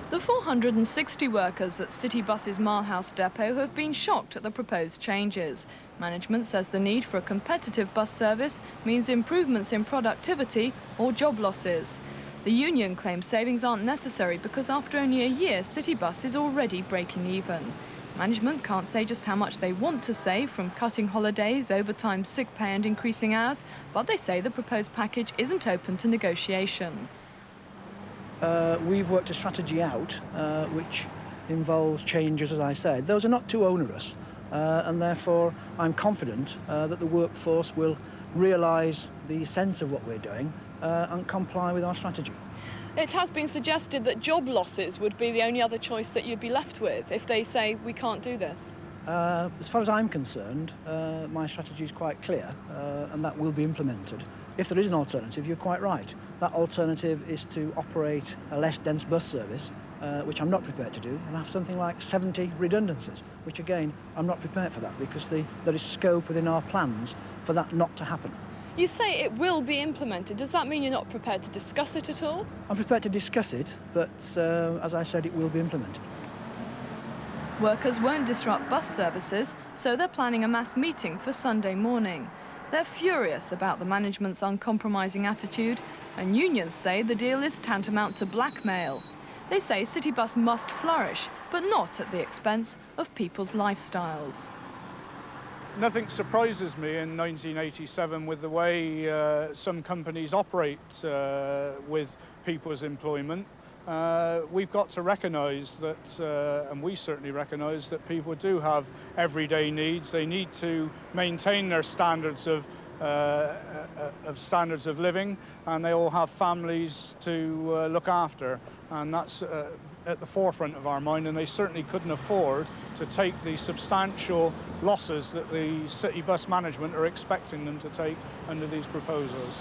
The 460 workers at Citybus's Milehouse depot have been shocked at the proposed changes. Management says the need for a competitive bus service means improvements in productivity or job losses. The union claims savings aren't necessary because after only a year, Citybus is already breaking even. Management can't say just how much they want to save from cutting holidays, overtime, sick pay and increasing hours, but they say the proposed package isn't open to negotiation. We've worked a strategy out which involves changes, as I said. Those are not too onerous, and therefore I'm confident that the workforce will realise the sense of what we're doing and comply with our strategy. It has been suggested that job losses would be the only other choice that you'd be left with if they say we can't do this. As far as I'm concerned, my strategy is quite clear, and that will be implemented. If there is an alternative, you're quite right. That alternative is to operate a less dense bus service, which I'm not prepared to do, and have something like 70 redundancies, which again, I'm not prepared for that because there is scope within our plans for that not to happen. You say it will be implemented. Does that mean you're not prepared to discuss it at all? I'm prepared to discuss it, but as I said, it will be implemented. Workers won't disrupt bus services, so they're planning a mass meeting for Sunday morning. They're furious about the management's uncompromising attitude, and unions say the deal is tantamount to blackmail. They say Citybus must flourish, but not at the expense of people's lifestyles. Nothing surprises me in 1987 with the way some companies operate with people's employment. We've got to recognise that, and we certainly recognise that people do have everyday needs. They need to maintain their standards of living, and they all have families to look after, and that's at the forefront of our mind. And they certainly couldn't afford to take the substantial losses that the Citybus management are expecting them to take under these proposals.